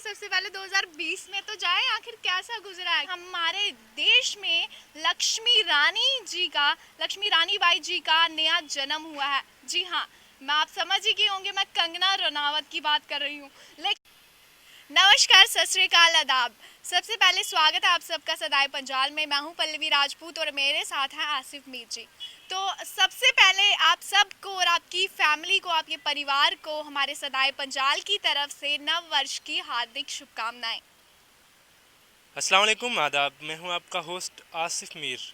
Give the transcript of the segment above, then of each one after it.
सबसे पहले 2020 में तो जाए, आखिर कैसा गुजरा है। हमारे देश में लक्ष्मी रानी बाई जी का नया जन्म हुआ है। जी हाँ, मैं आप समझ ही गए होंगे, मैं कंगना रनावत की बात कर रही हूँ। लेकिन नमस्कार, सत श्री अकाल, आदाब। सबसे पहले स्वागत है आप सबका सदाए पंजाल में। मैं हूं पल्लवी राजपूत और मेरे साथ हैं आसिफ मीर जी। तो सबसे पहले आप सबको और आपकी फैमिली को, आपके परिवार को हमारे सदाए पंजाल की तरफ से नव वर्ष की हार्दिक शुभकामनाएं। अस्सलाम वालेकुम, आदाब। मैं हूं आपका होस्ट आसिफ मीर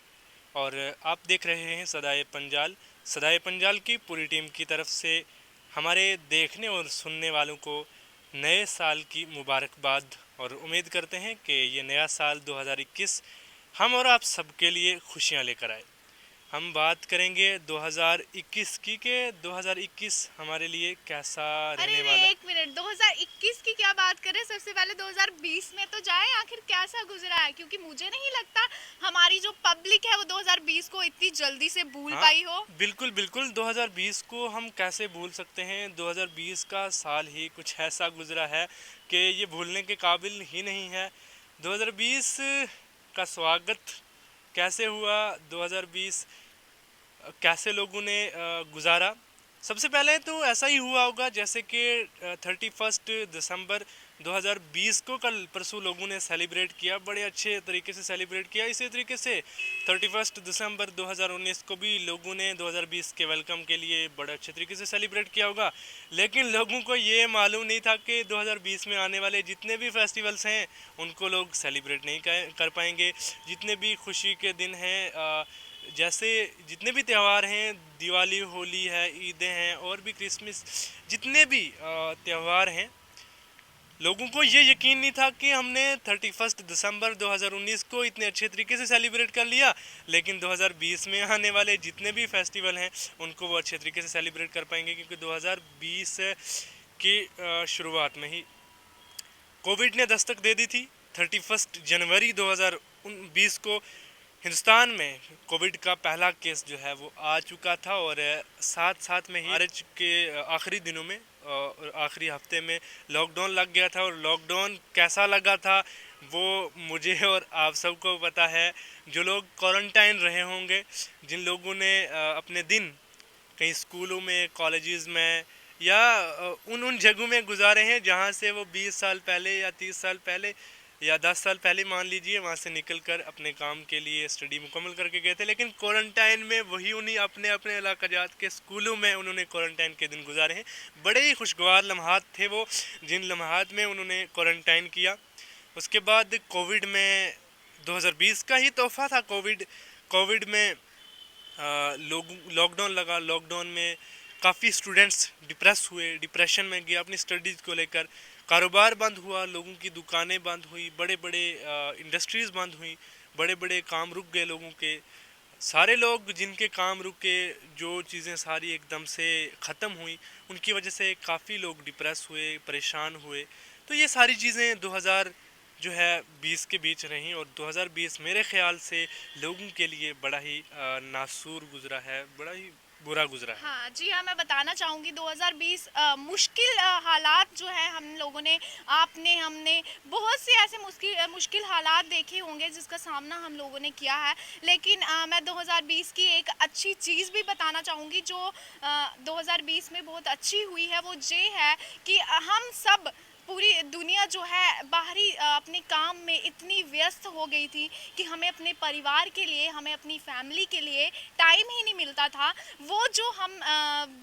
और आप देख रहे हैं सदाए पंजाल। सदाए पंजाल की पूरी टीम की तरफ से हमारे देखने और सुनने वालों को नए साल की मुबारकबाद, और उम्मीद करते हैं कि ये नया साल 2021 हम और आप सबके लिए खुशियां लेकर आए। हम बात करेंगे 2021 की, कि 2021 हमारे लिए कैसा अरे रहने रे, वाला। एक मिनट, 2021 की क्या बात करें। सबसे पहले 2020 में तो जाए, आखिर कैसा गुजरा है, क्योंकि मुझे नहीं लगता हमारी जो पब्लिक है वो 2020 को इतनी जल्दी से भूल हाँ, पाई हो। बिल्कुल बिल्कुल, 2020 को हम कैसे भूल सकते हैं। 2020 का साल ही कुछ ऐसा गुजरा है कि ये भूलने के काबिल ही नहीं है। 2020 का स्वागत कैसे हुआ, 2020 कैसे लोगों ने गुजारा। सबसे पहले तो ऐसा ही हुआ होगा जैसे कि 31 दिसंबर 2020 को कल परसों लोगों ने सेलिब्रेट किया, बड़े अच्छे तरीके से सेलिब्रेट किया। इसी तरीके से 31 दिसंबर 2019 को भी लोगों ने 2020 के वेलकम के लिए बड़े अच्छे तरीके से सेलिब्रेट किया होगा। लेकिन लोगों को ये मालूम नहीं था कि 2020 में आने वाले जितने भी फेस्टिवल्स हैं उनको लोग सेलिब्रेट नहीं कर पाएंगे। जितने भी खुशी के दिन हैं, जैसे जितने भी त्यौहार हैं, दिवाली, होली है, ईदें हैं और भी क्रिसमस, जितने भी त्यौहार हैं, लोगों को ये यकीन नहीं था कि हमने 31 दिसंबर 2019 को इतने अच्छे तरीके से सेलिब्रेट कर लिया। लेकिन 2020 में आने वाले जितने भी फेस्टिवल हैं उनको वो अच्छे तरीके से सेलिब्रेट कर पाएंगे, क्योंकि 2020 की शुरुआत में ही कोविड ने दस्तक दे दी थी। 31 जनवरी 2020 को हिंदुस्तान में कोविड का पहला केस जो है वो आ चुका था, और साथ साथ में ही मार्च के आखिरी दिनों में और आखिरी हफ्ते में लॉकडाउन लग गया था। और लॉकडाउन कैसा लगा था वो मुझे और आप सबको पता है। जो लोग क्वारंटाइन रहे होंगे, जिन लोगों ने अपने दिन कहीं स्कूलों में, कॉलेजेस में या उन उन जगहों में गुजारे हैं जहाँ से वो 20 साल पहले या 30 साल पहले या 10 साल पहले मान लीजिए वहाँ से निकल कर अपने काम के लिए स्टडी मुकम्मल करके गए थे। लेकिन क्वारंटाइन में वही उन्हीं अपने अपने इलाका जात के स्कूलों में उन्होंने क्वारंटाइन के दिन गुजारे हैं। बड़े ही खुशगवार लम्हात थे वो, जिन लम्हात में उन्होंने क्वारंटाइन किया। उसके बाद कोविड में 2020 का ही तोहफा था। कोविड में लोग लॉकडाउन लगा। लॉकडाउन में काफ़ी स्टूडेंट्स डिप्रेस हुए, डिप्रेशन में गए अपनी स्टडीज़ को लेकर। कारोबार बंद हुआ, लोगों की दुकानें बंद हुई, बड़े बड़े इंडस्ट्रीज़ बंद हुई, बड़े बड़े काम रुक गए लोगों के। सारे लोग जिनके काम रुके, जो चीज़ें सारी एकदम से ख़त्म हुई, उनकी वजह से काफ़ी लोग डिप्रेस हुए, परेशान हुए। तो ये सारी चीज़ें 2000 जो है 20 के बीच रहीं, और 2020 मेरे ख्याल से लोगों के लिए बड़ा ही नासूर गुजरा है, बड़ा ही बुरा गुजरा है। हाँ जी हाँ, मैं बताना चाहूँगी 2020 मुश्किल हालात जो है हम लोगों ने, आपने, हमने बहुत से ऐसे मुश्किल हालात देखे होंगे जिसका सामना हम लोगों ने किया है। लेकिन मैं 2020 की एक अच्छी चीज़ भी बताना चाहूँगी जो 2020 में बहुत अच्छी हुई है। वो ये है कि हम सब, पूरी दुनिया जो है बाहरी अपने काम में इतनी व्यस्त हो गई थी कि हमें अपने परिवार के लिए, हमें अपनी फैमिली के लिए टाइम ही नहीं मिलता था। वो जो हम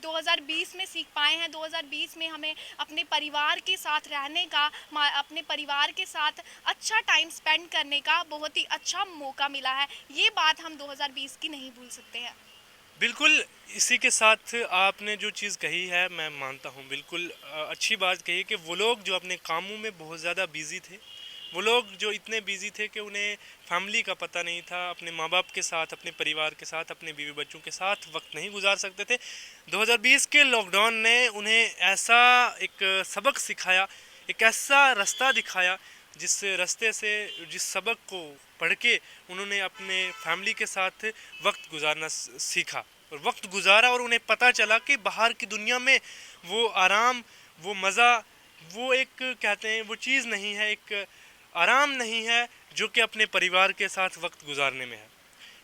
2020 में सीख पाए हैं, 2020 में हमें अपने परिवार के साथ रहने का, अपने परिवार के साथ अच्छा टाइम स्पेंड करने का बहुत ही अच्छा मौका मिला है। ये बात हम 2020 की नहीं भूल सकते हैं। बिल्कुल, इसी के साथ आपने जो चीज़ कही है मैं मानता हूँ। बिल्कुल अच्छी बात कही कि वो लोग जो अपने कामों में बहुत ज़्यादा बिज़ी थे, वो लोग जो इतने बिज़ी थे कि उन्हें फैमिली का पता नहीं था, अपने माँ बाप के साथ, अपने परिवार के साथ, अपने बीवी बच्चों के साथ वक्त नहीं गुजार सकते थे। 2020 के लॉकडाउन ने उन्हें ऐसा एक सबक सिखाया, एक ऐसा रास्ता दिखाया जिस रास्ते से, जिस सबक को पढ़ के उन्होंने अपने फैमिली के साथ वक्त गुजारना सीखा और वक्त गुजारा, और उन्हें पता चला कि बाहर की दुनिया में वो आराम, वो मज़ा, वो एक कहते हैं वो चीज़ नहीं है, एक आराम नहीं है जो कि अपने परिवार के साथ वक्त गुजारने में है।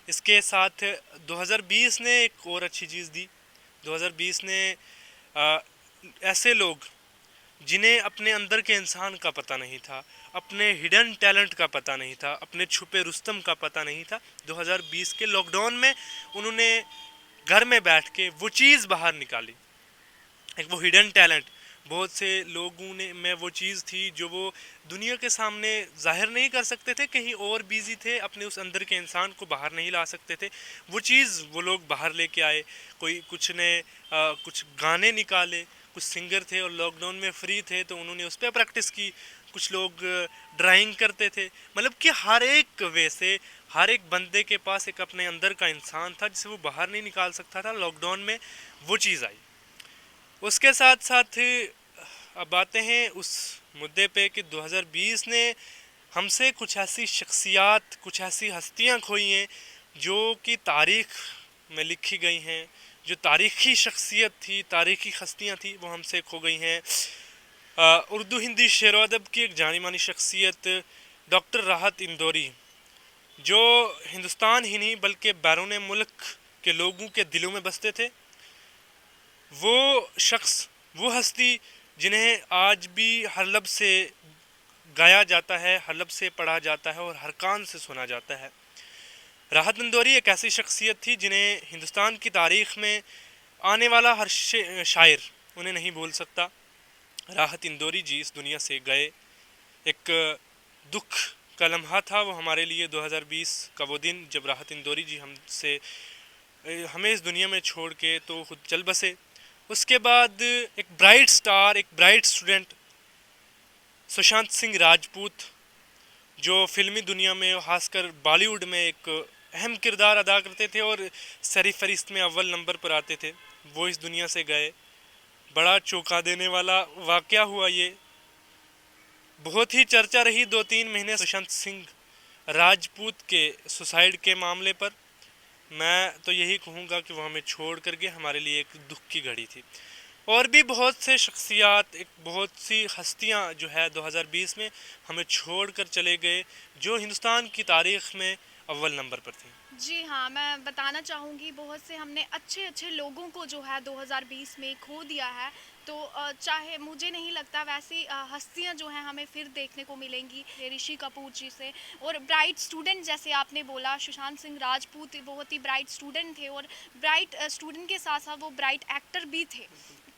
इसके साथ 2020 ने एक और अच्छी चीज़ दी। 2020 ने ऐसे लोग जिन्हें अपने अंदर के इंसान का पता नहीं था, अपने हिडन टैलेंट का पता नहीं था, अपने छुपे रुस्तम का पता नहीं था, 2020 के लॉकडाउन में उन्होंने घर में बैठ के वो चीज़ बाहर निकाली। एक वो हिडन टैलेंट बहुत से लोगों ने में वो चीज़ थी जो वो दुनिया के सामने जाहिर नहीं कर सकते थे, कहीं और बिजी थे, अपने उस अंदर के इंसान को बाहर नहीं ला सकते थे। वो चीज़ वो लोग बाहर लेके आए। कोई कुछ ने कुछ गाने निकाले, कुछ सिंगर थे और लॉकडाउन में फ्री थे तो उन्होंने उस पर प्रैक्टिस की। कुछ लोग ड्राइंग करते थे। मतलब कि हर एक वे से हर एक बंदे के पास एक अपने अंदर का इंसान था जिसे वो बाहर नहीं निकाल सकता था। लॉकडाउन में वो चीज़ आई। उसके साथ साथ अब आते हैं उस मुद्दे पे कि 2020 ने हमसे कुछ ऐसी शख्सियात, कुछ ऐसी हस्तियां खोई हैं जो कि तारीख़ में लिखी गई हैं। जो तारीख़ी शख्सियत थी, तारीख़ी हस्तियां थी, वो हमसे खो गई हैं। उर्दू हिंदी शेर व अदब की एक जानी मानी शख्सियत डॉक्टर राहत इंदौरी, जो हिंदुस्तान ही नहीं बल्कि बैरून मुल्क के लोगों के दिलों में बसते थे। वो शख्स, वो हस्ती जिन्हें आज भी हर लब से गाया जाता है, हर लब से पढ़ा जाता है और हर कान से सुना जाता है। राहत इंदौरी एक ऐसी शख्सियत थी जिन्हें हिंदुस्तान की तारीख़ में आने वाला हर शायर उन्हें नहीं भूल सकता। राहत इंदौरी जी इस दुनिया से गए। एक दुख का लम्हा था वो हमारे लिए 2020 का वो दिन जब राहत इंदौरी जी हमें इस दुनिया में छोड़ के तो खुद चल बसे। उसके बाद एक ब्राइट स्टार, एक ब्राइट स्टूडेंट सुशांत सिंह राजपूत, जो फिल्मी दुनिया में खासकर बॉलीवुड में एक अहम किरदार अदा करते थे और सरी फहरिस्त में अव्वल नंबर पर आते थे, वो इस दुनिया से गए। बड़ा चौंका देने वाला वाक़या हुआ ये। बहुत ही चर्चा रही 2-3 महीने सुशांत सिंह राजपूत के सुसाइड के मामले पर। मैं तो यही कहूँगा कि वो हमें छोड़ कर के हमारे लिए एक दुख की घड़ी थी। और भी बहुत से शख्सियात, एक बहुत सी हस्तियाँ जो है 2020 में हमें छोड़ कर चले गए, जो हिंदुस्तान की तारीख़ में अव्वल नंबर पर थी। जी हाँ, मैं बताना चाहूँगी बहुत से हमने अच्छे लोगों को जो है 2020 में खो दिया है। तो चाहे मुझे नहीं लगता वैसी हस्तियाँ जो हैं हमें फिर देखने को मिलेंगी। ऋषि कपूर जी से, और ब्राइट स्टूडेंट जैसे आपने बोला, सुशांत सिंह राजपूत बहुत ही ब्राइट स्टूडेंट थे और ब्राइट स्टूडेंट के साथ साथ वो ब्राइट एक्टर भी थे।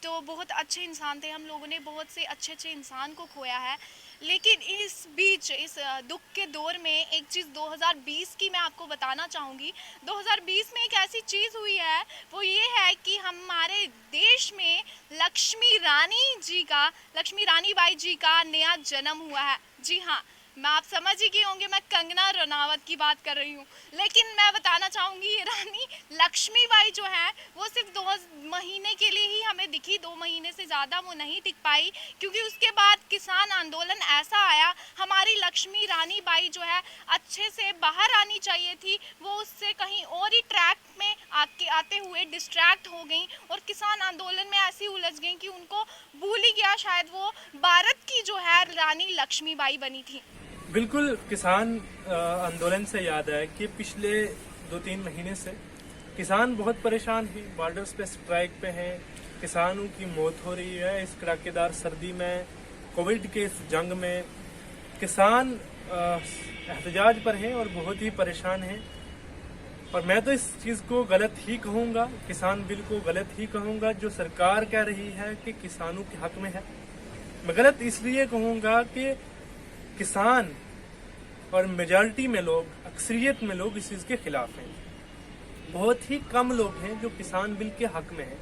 तो बहुत अच्छे इंसान थे। हम लोगों ने बहुत से अच्छे इंसान को खोया है। लेकिन इस बीच, इस दुख के दौर में एक चीज़ 2020 की मैं आपको बताना चाहूँगी। 2020 में एक ऐसी चीज़ हुई है, वो ये है कि हमारे देश में लक्ष्मी रानी बाई जी का नया जन्म हुआ है। जी हाँ, मैं आप समझ ही गए होंगे मैं कंगना रनावत की बात कर रही हूँ। लेकिन मैं बताना चाहूँगी रानी लक्ष्मीबाई जो है वो सिर्फ 2 महीने के लिए ही हमें दिखी। 2 महीने से ज़्यादा वो नहीं टिक पाई, क्योंकि उसके बाद किसान आंदोलन ऐसा आया। हमारी लक्ष्मी रानी बाई जो है अच्छे से बाहर आनी चाहिए थी, वो उससे कहीं और ही ट्रैक में आते हुए डिस्ट्रैक्ट हो गई और किसान आंदोलन में ऐसी उलझ गई कि उनको भूल ही गया शायद वो भारत की जो है रानी लक्ष्मीबाई बनी थी। बिल्कुल, किसान आंदोलन से याद है कि पिछले 2-3 महीने से किसान बहुत परेशान हैं, बॉर्डर्स पे स्ट्राइक पे हैं, किसानों की मौत हो रही है इस कड़ाकेदार सर्दी में, कोविड के इस जंग में। किसान एहतजाज पर हैं और बहुत ही परेशान हैं। और मैं तो इस चीज़ को गलत ही कहूँगा, किसान बिल को गलत ही कहूँगा जो सरकार कह रही है कि किसानों के हक में है। मैं गलत इसलिए कहूँगा कि किसान और मेजॉरिटी में लोग, अक्सरियत में लोग इस चीज़ के खिलाफ हैं। बहुत ही कम लोग हैं जो किसान बिल के हक में हैं।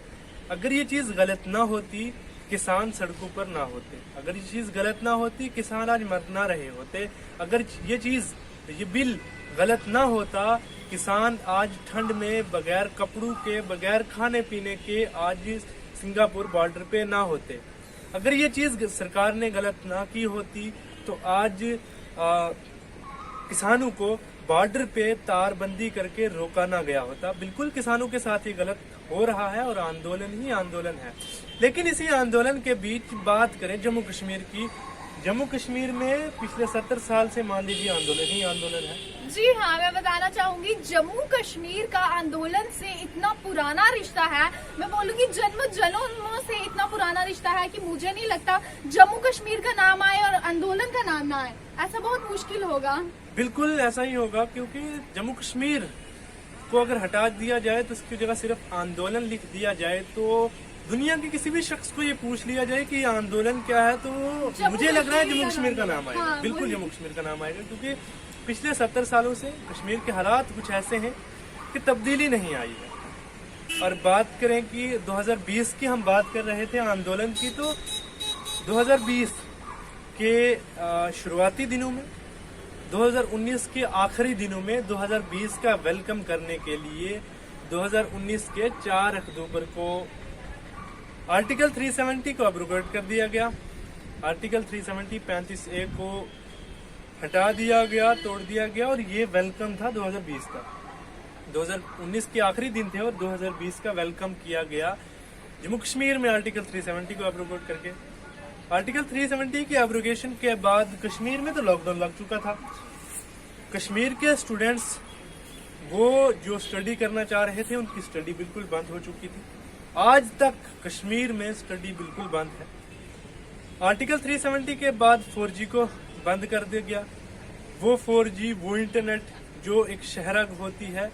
अगर ये चीज़ गलत ना होती, किसान सड़कों पर ना होते। अगर ये चीज़ गलत ना होती, किसान आज मर ना रहे होते। अगर ये बिल गलत ना होता, किसान आज ठंड में बगैर कपड़ों के, बगैर खाने पीने के आज सिंगापुर बॉर्डर पे ना होते। अगर ये चीज़ सरकार ने गलत ना की होती तो आज किसानों को बॉर्डर पे तारबंदी करके रोका ना गया होता। बिल्कुल किसानों के साथ ही गलत हो रहा है और आंदोलन ही आंदोलन है। लेकिन इसी आंदोलन के बीच बात करें जम्मू कश्मीर की, जम्मू कश्मीर में पिछले 70 साल से मान लीजिए आंदोलन ही आंदोलन है। जी हाँ, मैं बताना चाहूंगी जम्मू कश्मीर का आंदोलन से इतना पुराना रिश्ता है, मैं बोलूंगी जन्म जन्मों से इतना पुराना रिश्ता है कि मुझे नहीं लगता जम्मू कश्मीर का नाम आए और आंदोलन का नाम ना आए, ऐसा बहुत मुश्किल होगा। बिल्कुल ऐसा ही होगा, क्योंकि जम्मू कश्मीर को अगर हटा दिया जाए तो उसकी जगह सिर्फ आंदोलन लिख दिया जाए तो दुनिया के किसी भी शख्स को ये पूछ लिया जाए कि ये आंदोलन क्या है तो मुझे लग रहा है जम्मू कश्मीर का नाम आएगा। हाँ, बिल्कुल जम्मू कश्मीर का नाम आएगा, क्योंकि पिछले 70 सालों से कश्मीर के हालात कुछ ऐसे हैं कि तब्दीली नहीं आई है। और बात करें कि 2020 की हम बात कर रहे थे आंदोलन की, तो 2020 के शुरुआती दिनों में, 2019 के आखिरी दिनों में 2020 का वेलकम करने के लिए 2019 के 4 अक्टूबर को आर्टिकल 370 को अब्रोगेट कर दिया गया। आर्टिकल 370 35A को हटा दिया गया, तोड़ दिया गया, और ये वेलकम था 2020 का। 2019 के आखिरी दिन थे और 2020 का वेलकम किया गया जम्मू कश्मीर में आर्टिकल 370 को अब्रोगेट करके। आर्टिकल 370 के एब्रोगेशन के बाद कश्मीर में तो लॉकडाउन लग चुका था। कश्मीर के स्टूडेंट्स वो जो स्टडी करना चाह रहे थे उनकी स्टडी बिल्कुल बंद हो चुकी थी। आज तक कश्मीर में स्टडी बिल्कुल बंद है। आर्टिकल 370 के बाद 4G को बंद कर दिया गया। वो 4G, वो इंटरनेट जो एक शहरक होती है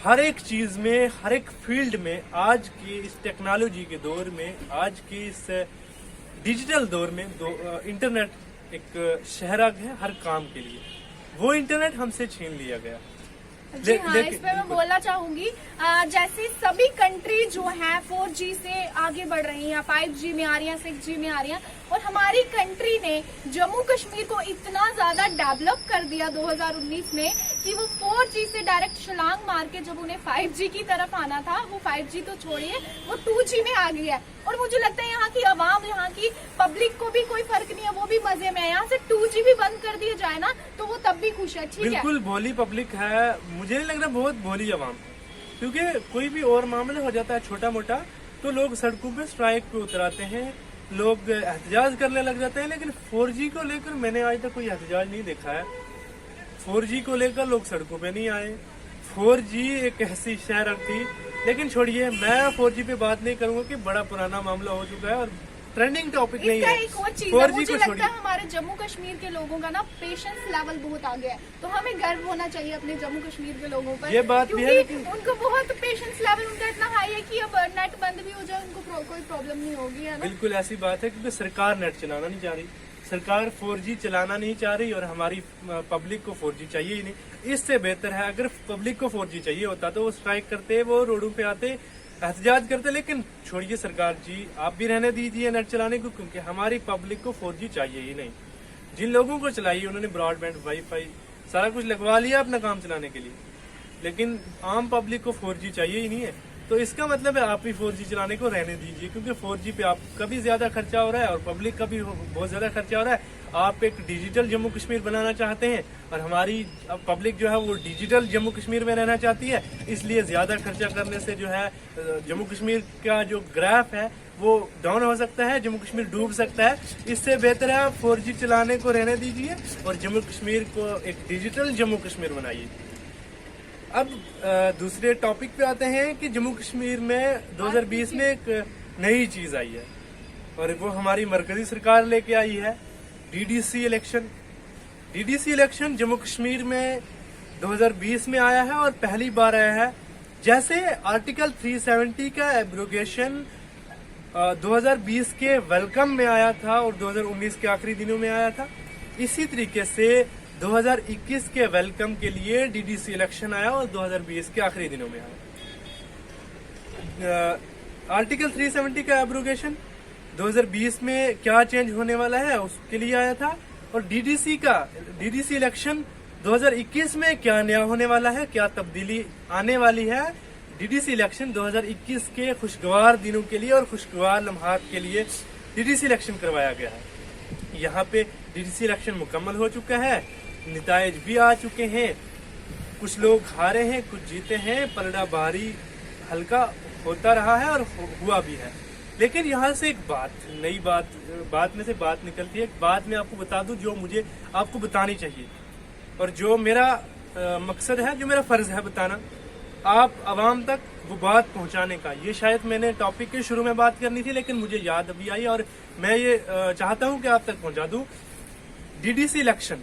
हर एक चीज में, हर एक फील्ड में, आज की इस टेक्नोलॉजी के दौर में, आज की इस डिजिटल दौर में इंटरनेट एक शहरक है हर काम के लिए। वो इंटरनेट हमसे छीन लिया गया। जी हाँ, इसमें मैं बोलना चाहूंगी जैसे सभी कंट्री जो है 4G से आगे बढ़ रही हैं, 5G में आ रही हैं, 6G में आ रही हैं, और हमारी कंट्री ने जम्मू कश्मीर को इतना ज्यादा डेवलप कर दिया 2019 में कि वो 4G से डायरेक्ट छलांग मार के जब उन्हें 5G की तरफ आना था, वो 5G तो छोड़िए वो 2G में आ गई है। और मुझे लगता है यहाँ की आवाम, यहाँ की पब्लिक को भी कोई फर्क नहीं है, वो भी मजे में है। यहाँ से 2G भी बंद कर दिया जाए ना तो वो तब भी खुश है। ठीक है, बिल्कुल भोली पब्लिक है, मुझे नहीं लग रहा बहुत भोली आवाम, क्योंकि कोई भी और मामला हो जाता है छोटा मोटा तो लोग सड़कों पे स्ट्राइक पे उतराते हैं, लोग एहतजाज करने लग जाते हैं। लेकिन 4G को लेकर मैंने आज तक कोई एहतजाज नहीं देखा है। 4G को लेकर लोग सड़कों पे नहीं आए। 4G एक ऐसी शहर थी, लेकिन छोड़िए, मैं 4G पे बात नहीं करूंगा कि बड़ा पुराना मामला हो चुका है और ट्रेंडिंग टॉपिक नहीं है। एक और चीज है, मुझे लगता है हमारे जम्मू कश्मीर के लोगों का ना पेशेंस लेवल बहुत आ गया है, तो हमें गर्व होना चाहिए अपने जम्मू कश्मीर के लोगों पर। ये बात भी है, लेकिन उनको बहुत पेशेंस लेवल उनका इतना हाई है कि अब नेट बंद भी हो जाए उनको कोई प्रॉब्लम नहीं होगी, है ना। बिल्कुल ऐसी बात है, क्योंकि सरकार नेट चलाना नहीं चाह रही, सरकार 4G चलाना नहीं चाह रही, और हमारी पब्लिक को 4G चाहिए ही नहीं। इससे बेहतर है अगर पब्लिक को 4G चाहिए होता तो वो स्ट्राइक करते, वो रोडों पे आते, एहतजाज करते। लेकिन छोड़िए सरकार जी, आप भी रहने दीजिए नेट चलाने को, क्योंकि हमारी पब्लिक को 4G चाहिए ही नहीं। जिन लोगों को चाहिए उन्होंने ब्रॉडबैंड, वाईफाई सारा कुछ लगवा लिया अपना काम चलाने के लिए, लेकिन आम पब्लिक को 4G चाहिए ही नहीं है। तो इसका मतलब है आप भी 4G चलाने को रहने दीजिए, क्योंकि 4G पे आपका भी ज्यादा खर्चा हो रहा है और पब्लिक का भी बहुत ज्यादा खर्चा हो रहा है। आप एक डिजिटल जम्मू कश्मीर बनाना चाहते हैं और हमारी पब्लिक जो है वो डिजिटल जम्मू कश्मीर में रहना चाहती है, इसलिए ज्यादा खर्चा करने से जो है जम्मू कश्मीर का जो ग्राफ है वो डाउन हो सकता है, जम्मू कश्मीर डूब सकता है। इससे बेहतर है आप 4G चलाने को रहने दीजिए और जम्मू कश्मीर को एक डिजिटल जम्मू कश्मीर बनाइए। अब दूसरे टॉपिक पे आते हैं कि जम्मू कश्मीर में 2020 में एक नई चीज आई है और वो हमारी मरकजी सरकार लेके आई है, DDC election. DDC election Jammu Kashmir में 2020 में आया है और पहली बार आया है। जैसे आर्टिकल 370 का एब्रोगेशन 2020 के वेलकम में आया था और 2019 के आखिरी दिनों में आया था, इसी तरीके से 2021 के वेलकम के लिए DDC इलेक्शन आया और 2020 के आखिरी दिनों में आया। आर्टिकल 370 का एब्रोगेशन 2020 में क्या चेंज होने वाला है उसके लिए आया था, और DDC इलेक्शन 2021 में क्या नया होने वाला है, क्या तब्दीली आने वाली है। DDC इलेक्शन 2021 के खुशगवार दिनों के लिए और खुशगवार लम्हात के लिए DDC इलेक्शन करवाया गया है। यहाँ पे DDC इलेक्शन मुकम्मल हो चुका है, नतीजे भी आ चुके हैं, कुछ लोग हारे हैं, कुछ जीते हैं, पलड़ा भारी हल्का होता रहा है और हुआ भी है। लेकिन यहाँ से एक नई बात में से बात निकलती है। एक बात मैं आपको बता दूं जो मुझे आपको बतानी चाहिए, और जो मेरा मकसद है, जो मेरा फर्ज है बताना आप आवाम तक वो बात पहुंचाने का। ये शायद मैंने टॉपिक के शुरू में बात करनी थी, लेकिन मुझे याद अभी आई और मैं ये चाहता हूं कि आप तक पहुंचा दूं। डीडीसी इलेक्शन,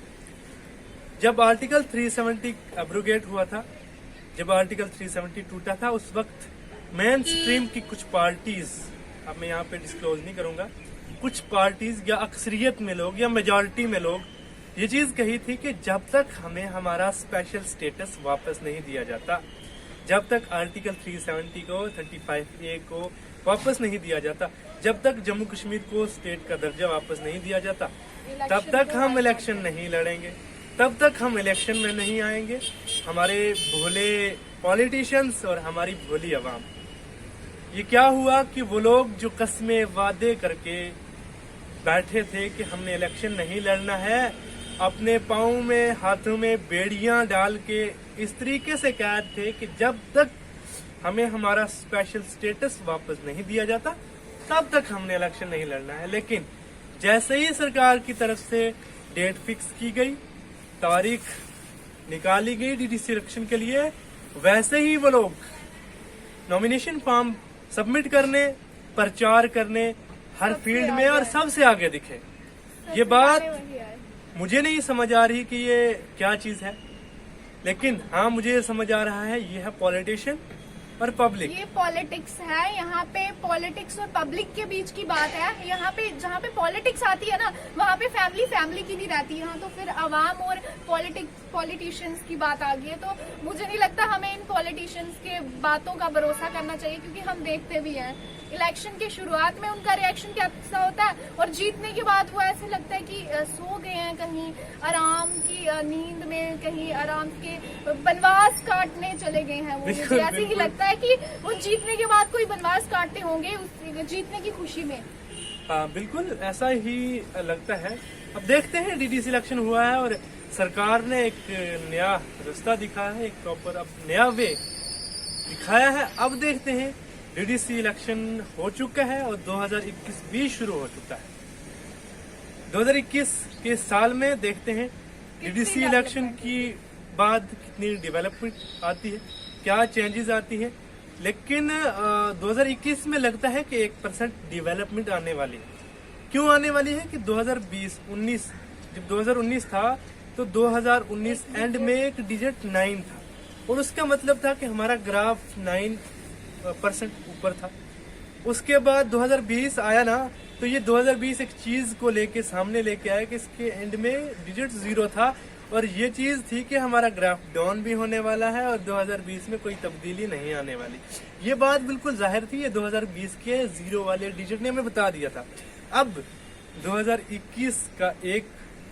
जब आर्टिकल 370 एब्रोगेट हुआ था, जब आर्टिकल 370 टूटा था, उस वक्त मेन स्ट्रीम की कुछ पार्टीज, अब मैं यहाँ पे डिस्क्लोज नहीं करूंगा, कुछ पार्टीज या अक्सरियत में लोग या मेजॉरिटी में लोग ये चीज कही थी कि जब तक हमें हमारा स्पेशल स्टेटस वापस नहीं दिया जाता, जब तक आर्टिकल 370 को 35A को वापस नहीं दिया जाता, जब तक जम्मू कश्मीर को स्टेट का दर्जा वापस नहीं दिया जाता, तब तक हम इलेक्शन नहीं लड़ेंगे, तब तक हम इलेक्शन में नहीं आएंगे। हमारे भोले पॉलिटिशियंस और हमारी भोली आवाम, ये क्या हुआ कि वो लोग जो कस्में वादे करके बैठे थे कि हमने इलेक्शन नहीं लड़ना है, अपने पाँव में हाथों में बेड़ियां डाल के इस तरीके से कैद थे कि जब तक हमें हमारा स्पेशल स्टेटस वापस नहीं दिया जाता तब तक हमने इलेक्शन नहीं लड़ना है। लेकिन जैसे ही सरकार की तरफ से डेट फिक्स की गई, तारीख निकाली गई डीडीसी इलेक्शन के लिए, वैसे ही वो लोग नॉमिनेशन फॉर्म सबमिट करने, प्रचार करने, हर फील्ड में और सबसे आगे दिखे। ये बात मुझे नहीं समझ आ रही कि ये क्या चीज है, लेकिन हाँ मुझे ये समझ आ रहा है, ये है पॉलिटिशियन और पब्लिक। ये पॉलिटिक्स है, यहाँ पे पॉलिटिक्स और पब्लिक के बीच की बात है। यहाँ पे जहाँ पे पॉलिटिक्स आती है ना, वहाँ पे फैमिली की नहीं रहती। यहाँ तो फिर आवाम और पॉलिटिशियंस की बात आ गई है। तो मुझे नहीं लगता हमें इन पॉलिटिशियंस के बातों का भरोसा करना चाहिए, क्योंकि हम देखते भी हैं इलेक्शन के शुरुआत में उनका रिएक्शन कैसा होता है, और जीतने के बाद वो ऐसे लगता है कि सो गए हैं कहीं आराम की नींद में, कहीं आराम के बनवास काटने चले गए हैं। वो मुझे ऐसे ही लगता है कि वो जीतने के बाद कोई बनवास काटते होंगे उस जीतने की खुशी में। हाँ बिल्कुल ऐसा ही लगता है। अब देखते हैं, डीडीसी इलेक्शन हुआ है और सरकार ने एक नया रास्ता दिखाया है, एक प्रॉपर अब नया वे दिखाया है। अब देखते हैं, डीडीसी इलेक्शन हो चुका है और 2021 भी शुरू हो चुका है। 2021 के साल में देखते हैं डीडीसी इलेक्शन की बाद कितनी डेवलपमेंट आती है, क्या चेंजेस आती है। लेकिन 2021 में लगता है कि 1% डेवलपमेंट आने वाली है। क्यों आने वाली है कि 2020-19 जब 2019 था तो 2019 एंड में एक डिजिट 9 था, और उसका मतलब था कि हमारा ग्राफ 9% ऊपर था। उसके बाद 2020 आया ना, तो ये 2020 एक चीज को लेके सामने लेके आया कि इसके एंड में डिजिट 0 था, और ये चीज थी कि हमारा ग्राफ डाउन भी होने वाला है और 2020 में कोई तब्दीली नहीं आने वाली। ये बात बिल्कुल जाहिर थी, ये 2020 के 0 वाले डिजिट ने हमें बता दिया था। अब 2021 का एक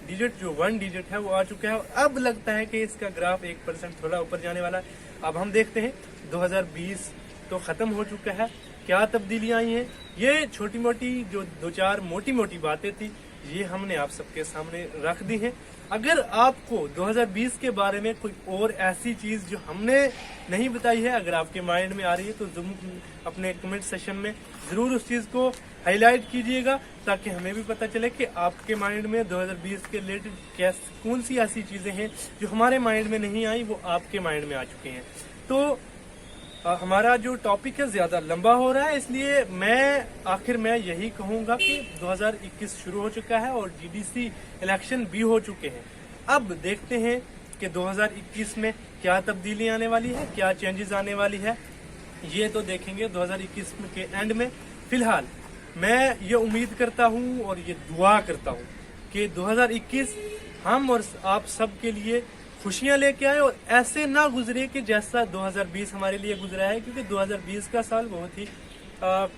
डिजिट जो 1 डिजिट है वो आ चुका है, और अब लगता है कि इसका ग्राफ 1% थोड़ा ऊपर जाने वाला है। अब हम देखते हैं 2020 तो खत्म हो चुका है, क्या तब्दीलियां आई हैं। ये छोटी मोटी जो 2-4 मोटी मोटी बातें थी, ये हमने आप सबके सामने रख दी हैं। अगर आपको 2020 के बारे में कोई और ऐसी चीज जो हमने नहीं बताई है, अगर आपके माइंड में आ रही है, तो अपने कमेंट सेशन में जरूर उस चीज को हाईलाइट कीजिएगा, ताकि हमें भी पता चले कि आपके माइंड में 2020 के रिलेटेड कौन सी ऐसी चीजें हैं जो हमारे माइंड में नहीं आई, वो आपके माइंड में आ चुके हैं। तो हमारा जो टॉपिक है ज्यादा लंबा हो रहा है, इसलिए मैं आखिर में यही कहूंगा कि 2021 शुरू हो चुका है और डीडीसी इलेक्शन भी हो चुके हैं। अब देखते हैं कि 2021 में क्या तब्दीली आने वाली है, क्या चेंजेस आने वाली है, ये तो देखेंगे 2021 के एंड में। फिलहाल मैं ये उम्मीद करता हूँ और ये दुआ करता हूँ कि 2021 हम और आप सब के लिए खुशियां लेके आए, और ऐसे ना गुजरे कि जैसा 2020 हमारे लिए गुजरा है, क्योंकि 2020 का साल बहुत ही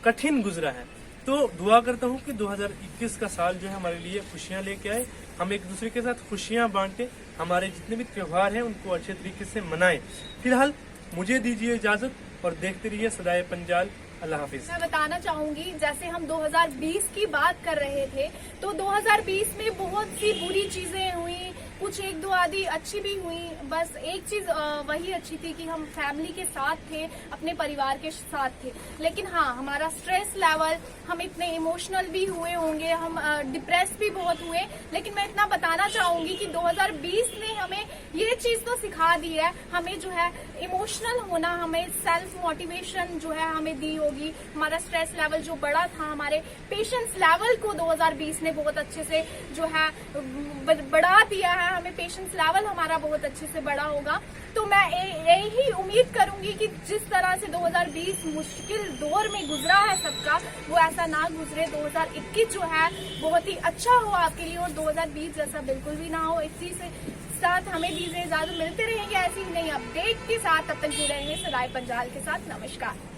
कठिन गुजरा है। तो दुआ करता हूँ कि 2021 का साल जो है हमारे लिए खुशियां लेके आए, हम एक दूसरे के साथ खुशियां बांटे, हमारे जितने भी त्योहार हैं उनको अच्छे तरीके से मनाएं। फिलहाल मुझे दीजिए इजाजत और देखते रहिए सदाए पंजाल। अल्लाह हाफिज। मैं बताना चाहूंगी, जैसे हम 2020 की बात कर रहे थे, तो 2020 में बहुत सी बुरी चीजें हुई, कुछ एक दो आधी अच्छी भी हुई। बस एक चीज वही अच्छी थी कि हम फैमिली के साथ थे, अपने परिवार के साथ थे। लेकिन हाँ, हमारा स्ट्रेस लेवल, हम इतने इमोशनल भी हुए होंगे, हम डिप्रेस भी बहुत हुए। लेकिन मैं इतना बताना चाहूंगी कि 2020 ने हमें ये चीज तो सिखा दी है, हमें जो है इमोशनल होना, हमें सेल्फ मोटिवेशन जो है हमें दी होगी। हमारा स्ट्रेस लेवल जो बड़ा था, हमारे पेशेंस लेवल को 2020 ने बहुत अच्छे से जो है बढ़ा दिया है। हमें पेशेंस लेवल हमारा बहुत अच्छे से बढ़ा होगा। तो मैं यही उम्मीद करूंगी कि जिस तरह से 2020 मुश्किल दौर में गुजरा है सबका, वो ऐसा ना गुजरे। 2021 जो है बहुत ही अच्छा हो आपके लिए, और 2020 जैसा बिल्कुल भी ना हो। इसी से साथ हमें दीजिए इजाजत, मिलते रहेंगे ऐसी ही नई अपडेट के साथ। तब तक जुड़े रहेंगे सराय पंजाल के साथ। नमस्कार।